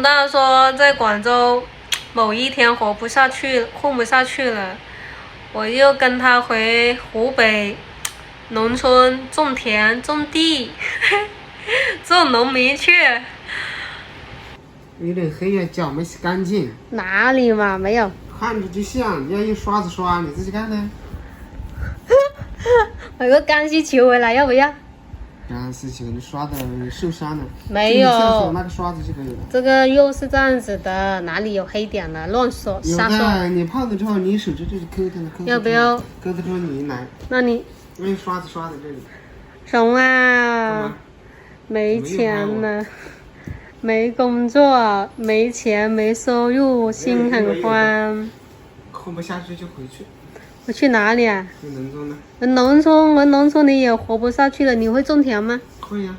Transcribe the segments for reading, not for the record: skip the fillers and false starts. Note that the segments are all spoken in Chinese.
熊大说在广州某一天混不下去了，我又跟他回湖北农村种田种地，做农民去。有点黑呀，脚没洗干净。哪里嘛，没有。看着就像，你要用刷子刷，你自己看呢。买个钢丝球回来要不要？钢丝球你刷的受伤了。没有。厕所那个刷子就可以了。这个肉是这样子的，哪里有黑点了？乱说，瞎说。你泡了之后，你手指头就抠它了，要不要？抠的之后你来。那你用刷子刷在这里。熊啊，没钱了。没工作，没钱，没收入，心很慌。混不下去就回去。我去哪里啊？去农村呢。农村你也活不下去了。你会种田吗？会呀。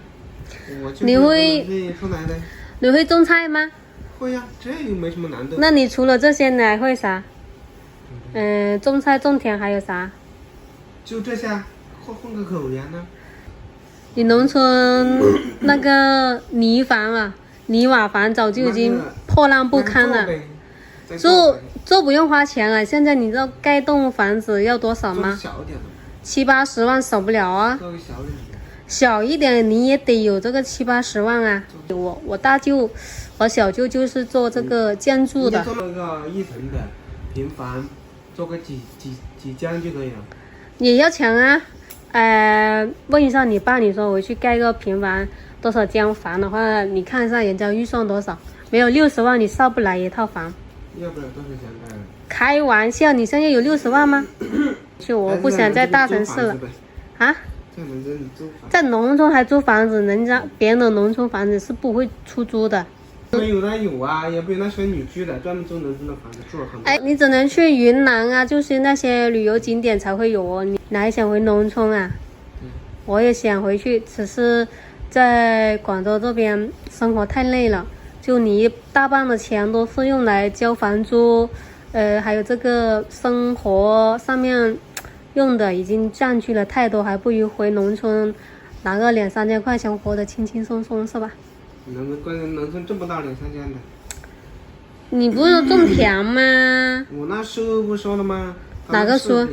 你会出来的。你会种菜吗？会呀，这又没什么难度。那你除了这些，你还会啥？种菜种田还有啥？就这些，混个口粮呢。你农村那个泥房啊？泥瓦房早就已经破烂不堪了，做不用花钱了。现在你知道盖栋房子要多少吗？7、80万少不了啊。小一点你也得有这个7、80万啊。我大舅和小舅就是做这个建筑的。做那个1层的平房，做个几间就可以了。也要钱啊。问一下你爸，你说我去盖个平房多少间房的话，你看一下人家预算多少？没有60万你上不来一套房。要不了多少钱盖？开玩笑，你现在有60万吗？就我不想在大城市了。啊？在农村还租房子，别人的农村房子是不会出租的。有啊，也不有那些女居的，专门租农村的房子住很。你只能去云南啊，就是那些旅游景点才会有哦。你还想回农村啊？我也想回去，只是在广州这边生活太累了。就你大半的钱都是用来交房租，还有这个生活上面用的已经占据了太多，还不如回农村拿个2、3千块钱活得轻轻松松，是吧？农村挣不到2、3千的。你不是种田吗？我那书不说了吗？哪个书？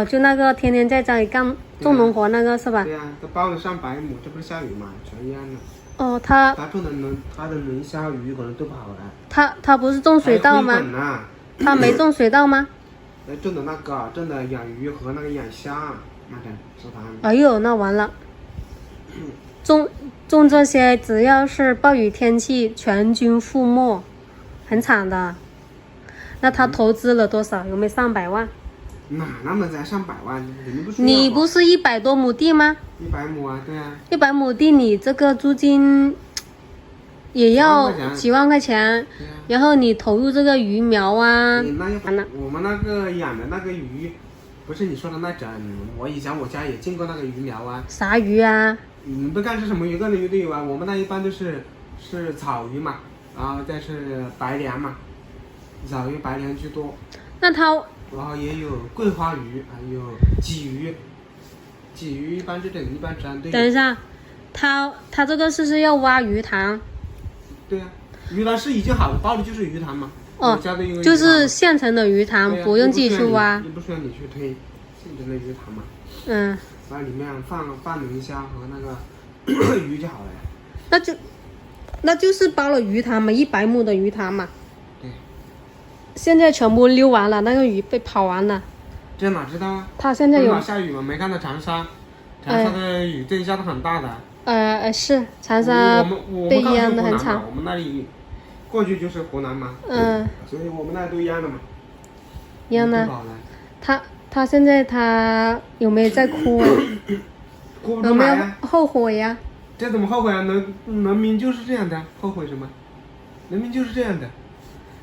就那个天天在家里干种农活那个是吧？对呀，都包了上百亩，这不是下雨嘛，全淹了。他种的他的农下雨可能都跑了。他不是种水稻吗？他没种水稻吗？种的种的养鱼和那个养虾，那个是他。哎呦，那完了。种这些，只要是暴雨天气，全军覆没，很惨的。那他投资了多少？有没有上百万？哪那么才上百万？你不是100多亩地吗？100亩啊，对啊。100亩地，你这个租金也要几万块钱，然后你投入这个鱼苗啊。我们那个养的那个鱼，不是你说的那种。我以前我家也进过那个鱼苗啊。啥鱼啊？你不看是什么鱼，各种鱼都有啊。我们那一般都是草鱼嘛，然后再是白鲢嘛，草鱼白鲢居多。那然后也有桂花鱼，还有鲫鱼，鲫鱼一般这种一般这样对。等一下，他这个是要挖鱼塘？对啊，鱼塘是已经好了，包的就是鱼塘嘛。就是现成的鱼塘，不用自己去挖。也不需要你去推，现成的鱼塘嘛。把里面放龙虾和那个鱼就好了呀。那就是包了鱼塘嘛，100亩的鱼塘嘛。对。现在全部溜完了，那个鱼被跑完了。这哪知道啊？他现在有下雨吗？没看到长沙的雨真下的很大的。是长沙被淹的很惨。我们那里过去就是湖南嘛。所以我们那都淹了嘛。淹了。他现在有没有在哭啊？有没有后悔呀？这怎么后悔啊？农民就是这样的，后悔什么？农民就是这样的。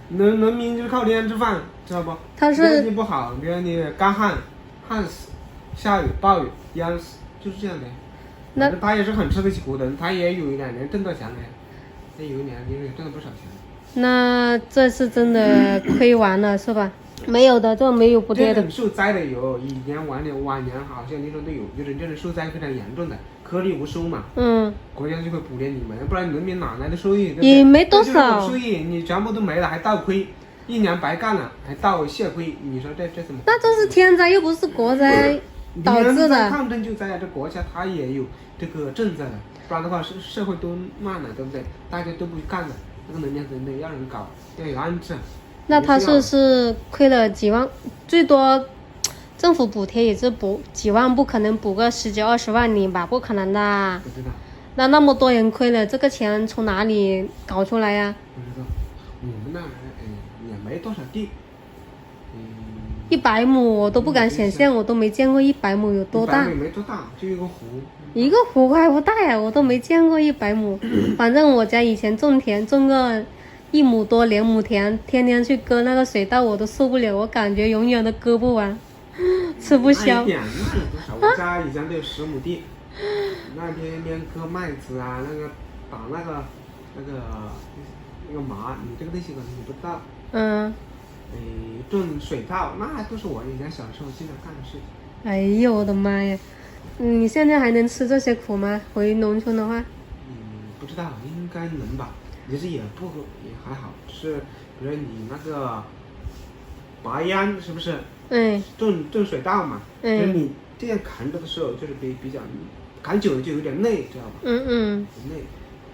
农民就是靠天吃饭，知道不？天气不好，天气干旱死，下雨暴雨淹死，就是这样的。那他也是很吃得起苦的，他也有2年挣到钱了，他有1年也挣了不少钱。那这是真的亏完了是吧？没有的，这没有不对的。受灾的有，以前往年好像那种都有，就是这种受灾非常严重的，颗粒无收嘛，国家就会补贴你们，不然人民哪来的收益？也没多少收益，你全部都没了，还倒亏，一年白干了，还倒血亏，你说这怎么？那这是天灾，又不是国灾导致的。抗震救灾啊，这国家它也有这个政策的，不然的话社会都乱了，对不对？大家都不干了，这个能量真的要人搞，要有安置。那他是亏了几万，最多政府补贴也是补几万，不可能补个10几20万你吧，不可能的。不知道。那么多人亏了，这个钱从哪里搞出来呀？不知道，我们那也没多少地。100亩我都不敢想象，我都没见过100亩有多大。100亩没多大，就一个湖。一个湖还不大呀，我都没见过100亩。反正我家以前种田，种个1亩多2亩田，天天去割那个水稻，我都受不了，我感觉永远都割不完，吃不消。那有多少？我家以前都有10亩地，那天天割麦子啊，那个打那个麻，你这个东西可能你不知道。种水稻，那都是我以前小时候经常干的事情。哎呦我的妈呀！你现在还能吃这些苦吗？回农村的话？不知道，应该能吧。其实也还好，是比如你那个拔秧是不是？种水稻嘛。就是你这样砍着的时候，就是比较砍久了就有点累，知道吧？累。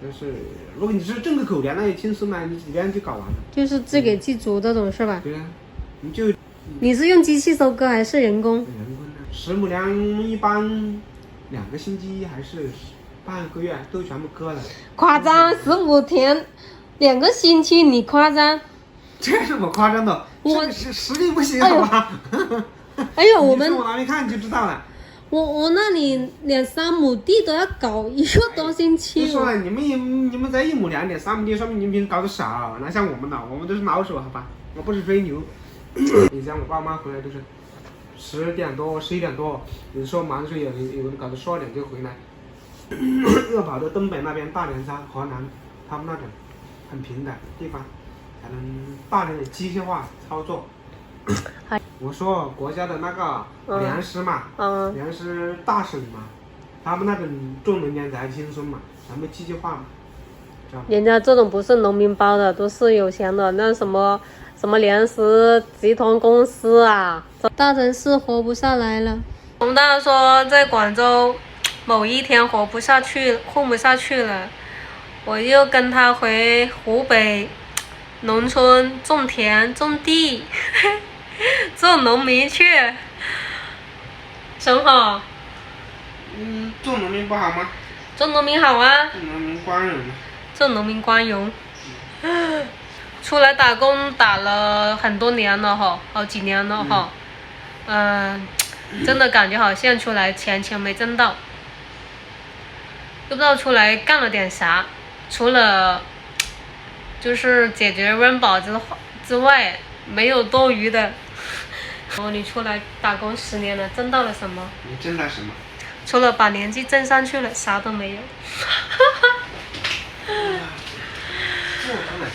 但是如果你是种个口粮，那也轻松嘛，你几天就搞完了。就是自给自足这种是吧？对啊，你是用机器收割还是人工？人工的，10亩粮一般2个星期还是半个月都全部割了。夸张，10亩田2个星期，你夸张？这是我夸张的，我实力不行，好吧？哎呦，我们往哪里看就知道了。我那里2、3亩地都要搞1个多星期。就说了，你们才1亩2点3亩地，说明你们平时搞得少，哪像我们呢？我们都是老手，好吧？我不是吹牛。以前我爸妈回来都是10点多、11点多，有时候忙的时候有人搞到12点就回来，又跑到东北那边大凉山、河南，他们那种很平的地方，才能大量的机械化操作。我说国家的那个粮食嘛，粮食大省嘛，他们那种种农粮才轻松嘛，全部机械化嘛。人家这种不是农民包的，都是有钱的，那什么粮食集团公司啊，大城市活不下来了。我们大人说在广州某一天混不下去了，我就跟他回湖北农村种田种地。做农民去，真好。做农民不好吗？做农民好啊。做农民光荣。做农民光荣。出来打工打了很多年了哈，好几年了哈。真的感觉好像出来钱没挣到，都不知道出来干了点啥，除了就是解决温饱之外，没有多余的。你出来打工10年了，挣到了什么？你挣到什么？除了把年纪挣上去了，啥都没有。